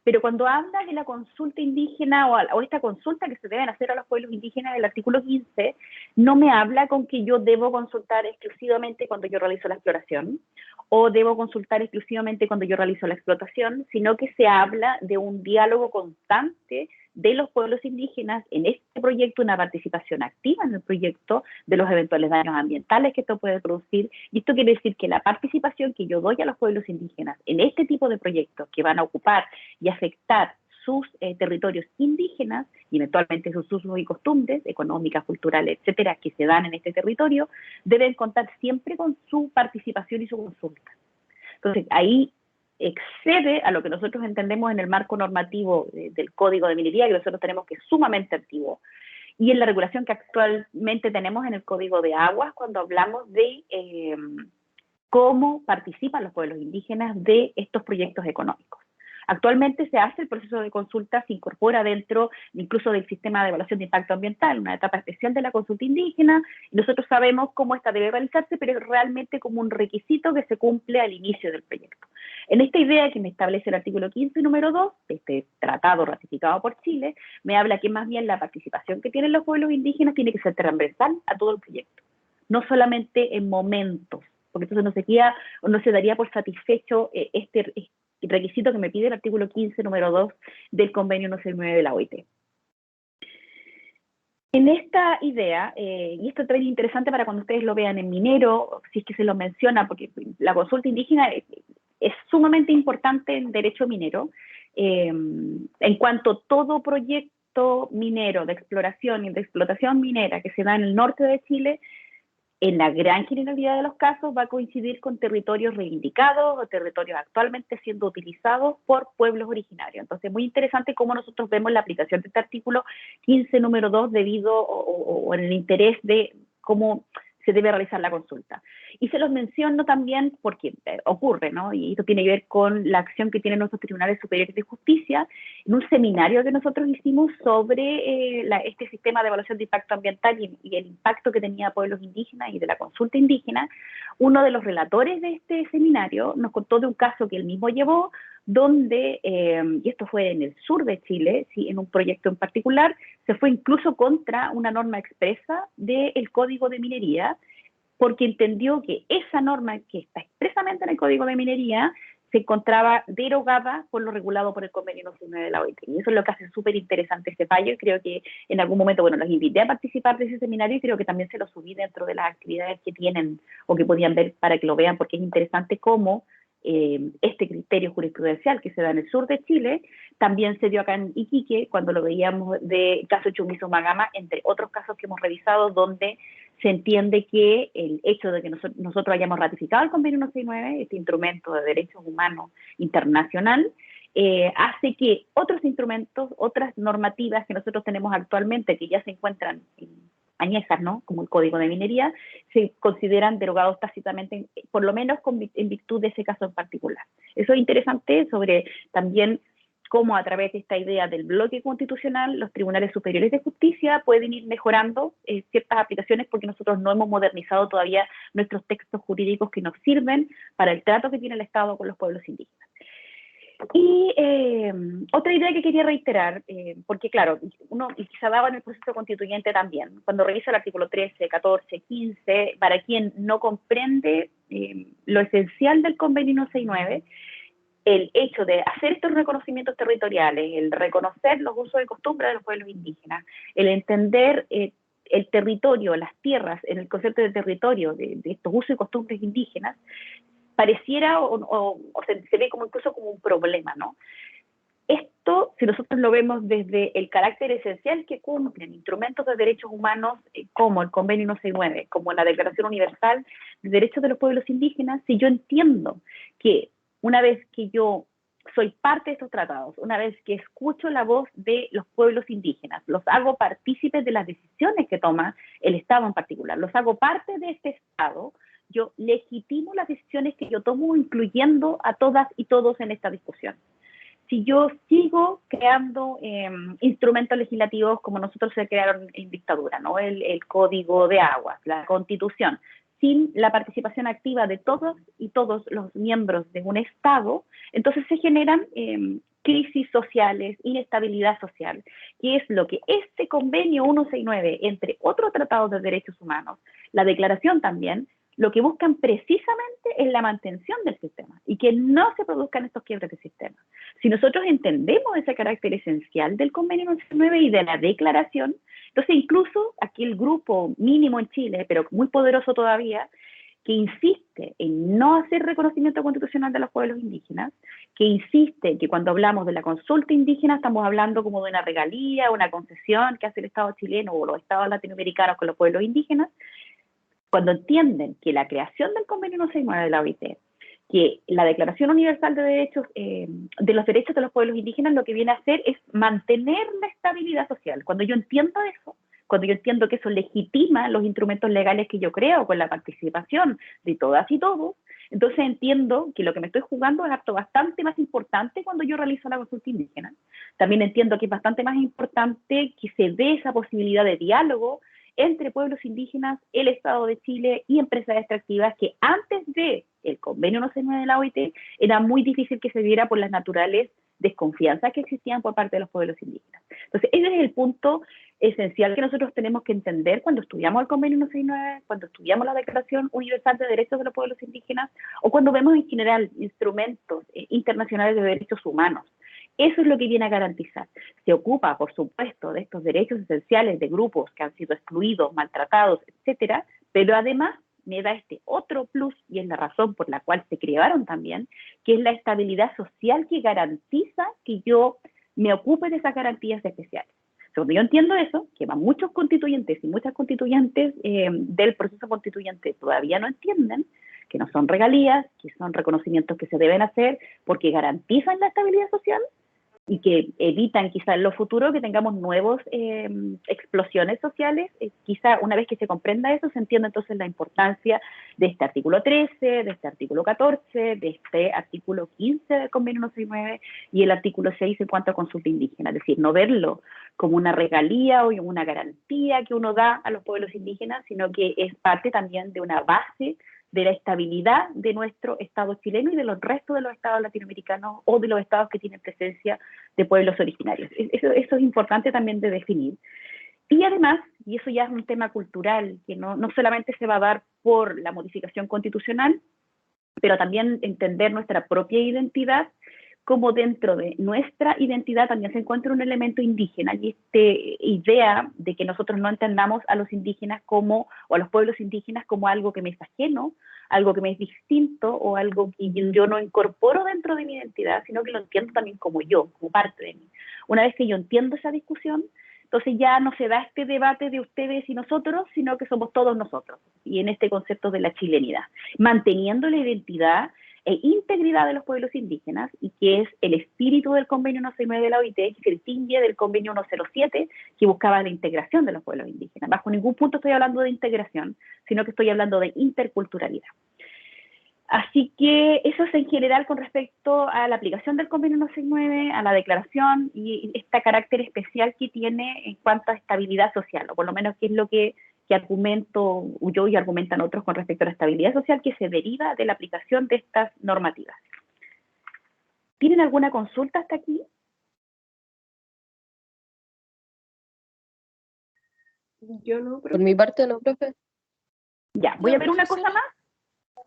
Pero cuando habla de la consulta indígena o esta consulta que se deben hacer a los pueblos indígenas del artículo 15, no me habla con que yo debo consultar exclusivamente cuando yo realizo la exploración o debo consultar exclusivamente cuando yo realizo la explotación, sino que se habla de un diálogo constante de los pueblos indígenas en este proyecto, una participación activa en el proyecto de los eventuales daños ambientales que esto puede producir. Y esto quiere decir que la participación que yo doy a los pueblos indígenas en este tipo de proyectos que van a ocupar y afectar sus territorios indígenas y eventualmente sus usos y costumbres económicas, culturales, etcétera, que se dan en este territorio, deben contar siempre con su participación y su consulta. Entonces, ahí excede a lo que nosotros entendemos en el marco normativo del Código de Minería, que nosotros tenemos que es sumamente antiguo, y en la regulación que actualmente tenemos en el Código de Aguas, cuando hablamos de cómo participan los pueblos indígenas de estos proyectos económicos. Actualmente se hace el proceso de consulta, se incorpora dentro incluso del sistema de evaluación de impacto ambiental, una etapa especial de la consulta indígena, y nosotros sabemos cómo esta debe realizarse, pero es realmente como un requisito que se cumple al inicio del proyecto. En esta idea que me establece el artículo 15, número 2, de este tratado ratificado por Chile, me habla que más bien la participación que tienen los pueblos indígenas tiene que ser transversal a todo el proyecto, no solamente en momentos, porque entonces no se daría por satisfecho este requisito que me pide el artículo 15, número 2 del convenio 169 de la OIT. En esta idea, y esto también es interesante para cuando ustedes lo vean en Minero, si es que se lo menciona, porque la consulta indígena es sumamente importante en derecho minero, en cuanto a todo proyecto minero de exploración y de explotación minera que se da en el norte de Chile, en la gran generalidad de los casos va a coincidir con territorios reivindicados o territorios actualmente siendo utilizados por pueblos originarios. Entonces, muy interesante cómo nosotros vemos la aplicación de este artículo 15, número 2, debido o en el interés de cómo se debe realizar la consulta. Y se los menciono también porque ocurre, ¿no? Y esto tiene que ver con la acción que tienen nuestros tribunales superiores de justicia, en un seminario que nosotros hicimos sobre este sistema de evaluación de impacto ambiental y el impacto que tenía a pueblos indígenas y de la consulta indígena. Uno de los relatores de este seminario nos contó de un caso que él mismo llevó, donde, y esto fue en el sur de Chile, ¿sí? En un proyecto en particular, se fue incluso contra una norma expresa del Código de Minería, porque entendió que esa norma que está expresamente en el Código de Minería se encontraba derogada por lo regulado por el convenio 169 de la OIT. Y eso es lo que hace súper interesante este fallo. Creo que en algún momento, bueno, los invité a participar de ese seminario y creo que también se lo subí dentro de las actividades que tienen o que podían ver para que lo vean, porque es interesante cómo este criterio jurisprudencial que se da en el sur de Chile también se dio acá en Iquique cuando lo veíamos de caso Chumizo-Magama, entre otros casos que hemos revisado donde se entiende que el hecho de que nosotros hayamos ratificado el convenio 169, este instrumento de derechos humanos internacional, hace que otros instrumentos, otras normativas que nosotros tenemos actualmente que ya se encuentran añejas, ¿no? Como el Código de Minería, se consideran derogados tácitamente, por lo menos en virtud de ese caso en particular. Eso es interesante sobre también cómo a través de esta idea del bloque constitucional los tribunales superiores de justicia pueden ir mejorando ciertas aplicaciones, porque nosotros no hemos modernizado todavía nuestros textos jurídicos que nos sirven para el trato que tiene el Estado con los pueblos indígenas. Y otra idea que quería reiterar, porque claro, uno quizá daba en el proceso constituyente también, cuando revisa el artículo 13, 14, 15, para quien no comprende lo esencial del convenio 169, el hecho de hacer estos reconocimientos territoriales, el reconocer los usos y costumbres de los pueblos indígenas, el entender el territorio, las tierras, en el concepto de territorio de estos usos y costumbres indígenas, pareciera o se ve como incluso como un problema, ¿no? Esto, si nosotros lo vemos desde el carácter esencial que cumplen instrumentos de derechos humanos como el Convenio 169, como la Declaración Universal de Derechos de los Pueblos Indígenas, si yo entiendo que una vez que yo soy parte de estos tratados, una vez que escucho la voz de los pueblos indígenas, los hago partícipes de las decisiones que toma el Estado en particular, los hago parte de este Estado, yo legitimo las decisiones que yo tomo, incluyendo a todas y todos en esta discusión. Si yo sigo creando instrumentos legislativos como nosotros se crearon en dictadura, ¿no? El Código de Aguas, la Constitución, sin la participación activa de todos y todos los miembros de un Estado, entonces se generan crisis sociales, inestabilidad social, que es lo que este convenio 169, entre otros tratados de derechos humanos, la declaración también, lo que buscan precisamente es la mantención del sistema y que no se produzcan estos quiebres del sistema. Si nosotros entendemos ese carácter esencial del convenio 169 y de la declaración, entonces incluso aquí el grupo mínimo en Chile, pero muy poderoso todavía, que insiste en no hacer reconocimiento constitucional de los pueblos indígenas, que insiste que cuando hablamos de la consulta indígena estamos hablando como de una regalía, una concesión que hace el Estado chileno o los estados latinoamericanos con los pueblos indígenas, cuando entienden que la creación del convenio 169 de la OIT, que la Declaración Universal de Derechos, de los Derechos de los Pueblos Indígenas, lo que viene a hacer es mantener la estabilidad social. Cuando yo entiendo eso, cuando yo entiendo que eso legitima los instrumentos legales que yo creo con la participación de todas y todos, entonces entiendo que lo que me estoy jugando es acto bastante más importante cuando yo realizo la consulta indígena. También entiendo que es bastante más importante que se dé esa posibilidad de diálogo entre pueblos indígenas, el Estado de Chile y empresas extractivas que antes del convenio 169 de la OIT era muy difícil que se diera por las naturales desconfianzas que existían por parte de los pueblos indígenas. Entonces, ese es el punto esencial que nosotros tenemos que entender cuando estudiamos el convenio 169, cuando estudiamos la Declaración Universal de Derechos de los Pueblos Indígenas o cuando vemos en general instrumentos internacionales de derechos humanos. Eso es lo que viene a garantizar. Se ocupa, por supuesto, de estos derechos esenciales de grupos que han sido excluidos, maltratados, etcétera, pero además me da este otro plus, y es la razón por la cual se crearon también, que es la estabilidad social que garantiza que yo me ocupe de esas garantías especiales. Cuando yo entiendo eso, que van muchos constituyentes y muchas constituyentes del proceso constituyente todavía no entienden, que no son regalías, que son reconocimientos que se deben hacer porque garantizan la estabilidad social, y que evitan quizá en lo futuro que tengamos nuevas explosiones sociales. Quizá una vez que se comprenda eso, se entiende entonces la importancia de este artículo 13, de este artículo 14, de este artículo 15 del convenio 169 y el artículo 6 en cuanto a consulta indígena. Es decir, no verlo como una regalía o una garantía que uno da a los pueblos indígenas, sino que es parte también de una base de la estabilidad de nuestro Estado chileno y de los restos de los estados latinoamericanos o de los estados que tienen presencia de pueblos originarios. Eso es importante también de definir. Y además, y eso ya es un tema cultural, que no solamente se va a dar por la modificación constitucional, pero también entender nuestra propia identidad, como dentro de nuestra identidad también se encuentra un elemento indígena, y esta idea de que nosotros no entendamos a los indígenas como, o a los pueblos indígenas como algo que me es ajeno, algo que me es distinto, o algo que yo no incorporo dentro de mi identidad, sino que lo entiendo también como yo, como parte de mí. Una vez que yo entiendo esa discusión, entonces ya no se da este debate de ustedes y nosotros, sino que somos todos nosotros, y en este concepto de la chilenidad, manteniendo la identidad e integridad de los pueblos indígenas, y que es el espíritu del convenio 169 de la OIT, que se distingue del convenio 107, que buscaba la integración de los pueblos indígenas. Bajo ningún punto estoy hablando de integración, sino que estoy hablando de interculturalidad. Así que eso es en general con respecto a la aplicación del convenio 169, a la declaración y este carácter especial que tiene en cuanto a estabilidad social, o por lo menos que es lo que argumento yo y argumentan otros con respecto a la estabilidad social que se deriva de la aplicación de estas normativas. ¿Tienen alguna consulta hasta aquí? Yo no, Por mi parte no, profe. Ya, voy a ver una cosa más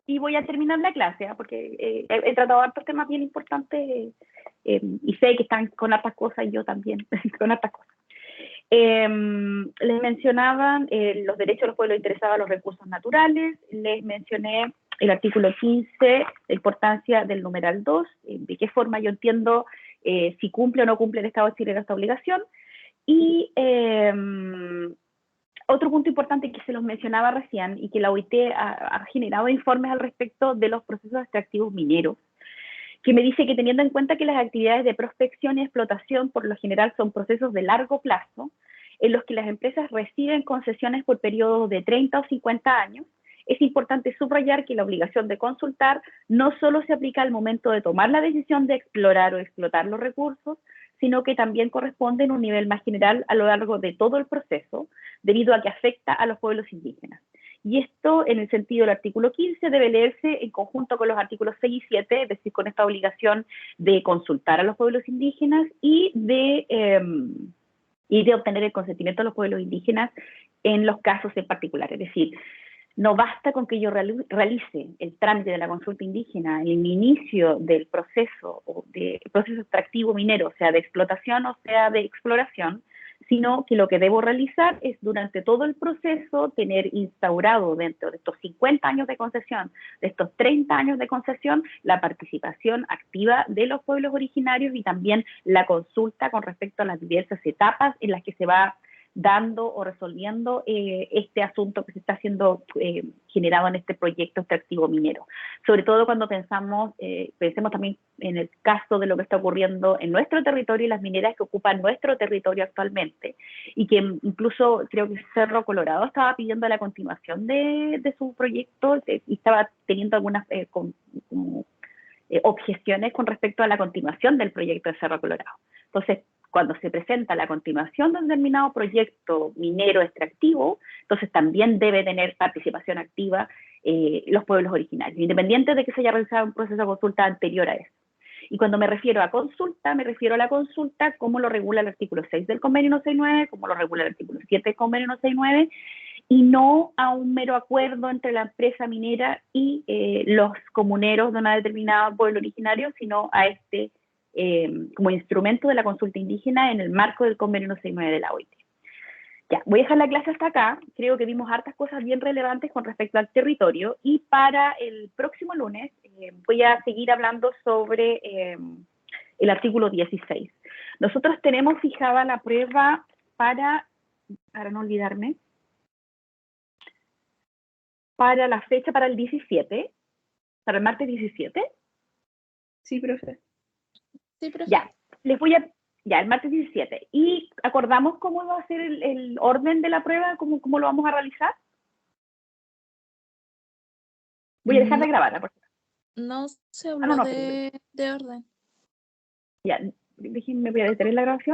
y voy a terminar la clase, porque he tratado hartos temas bien importantes y sé que están con hartas cosas y yo también con hartas cosas. Les mencionaban los derechos de los pueblos interesados a los recursos naturales, les mencioné el artículo 15, la importancia del numeral 2, de qué forma yo entiendo si cumple o no cumple el Estado chileno esta obligación, y otro punto importante que se los mencionaba recién y que la OIT ha generado informes al respecto de los procesos extractivos mineros, que me dice que teniendo en cuenta que las actividades de prospección y explotación por lo general son procesos de largo plazo, en los que las empresas reciben concesiones por periodos de 30 o 50 años, es importante subrayar que la obligación de consultar no solo se aplica al momento de tomar la decisión de explorar o explotar los recursos, sino que también corresponde en un nivel más general a lo largo de todo el proceso, debido a que afecta a los pueblos indígenas. Y esto, en el sentido del artículo 15, debe leerse en conjunto con los artículos 6 y 7, es decir, con esta obligación de consultar a los pueblos indígenas y de obtener el consentimiento de los pueblos indígenas en los casos en particular. Es decir, no basta con que yo realice el trámite de la consulta indígena en el inicio del proceso, o de proceso extractivo minero, o sea, de explotación o sea, de exploración, sino que lo que debo realizar es durante todo el proceso tener instaurado dentro de estos 50 años de concesión, de estos 30 años de concesión, la participación activa de los pueblos originarios y también la consulta con respecto a las diversas etapas en las que se va dando o resolviendo este asunto que se está siendo generado en este proyecto extractivo minero. Sobre todo cuando pensemos también en el caso de lo que está ocurriendo en nuestro territorio y las mineras que ocupan nuestro territorio actualmente, y que incluso creo que Cerro Colorado estaba pidiendo la continuación de su proyecto y estaba teniendo algunas objeciones con respecto a la continuación del proyecto de Cerro Colorado. Entonces, cuando se presenta la continuación de un determinado proyecto minero extractivo, entonces también debe tener participación activa los pueblos originarios, independiente de que se haya realizado un proceso de consulta anterior a eso. Y cuando me refiero a consulta, me refiero a la consulta como lo regula el artículo 6 del convenio 169, como lo regula el artículo 7 del convenio 169, y no a un mero acuerdo entre la empresa minera y los comuneros de una determinada pueblo originario, sino a este como instrumento de la consulta indígena en el marco del convenio 169 de la OIT. Ya, voy a dejar la clase hasta acá. Creo que vimos hartas cosas bien relevantes con respecto al territorio, y para el próximo lunes voy a seguir hablando sobre el artículo 16. Nosotros tenemos fijada la prueba para no olvidarme, para la fecha, para el 17, para el martes 17. Sí, profe. Sí, profe. Ya, el martes 17. ¿Y acordamos cómo va a ser el orden de la prueba? ¿Cómo lo vamos a realizar? Voy a dejar de grabarla, por favor. No se habló no, de orden. Ya, déjenme, voy a detener la grabación.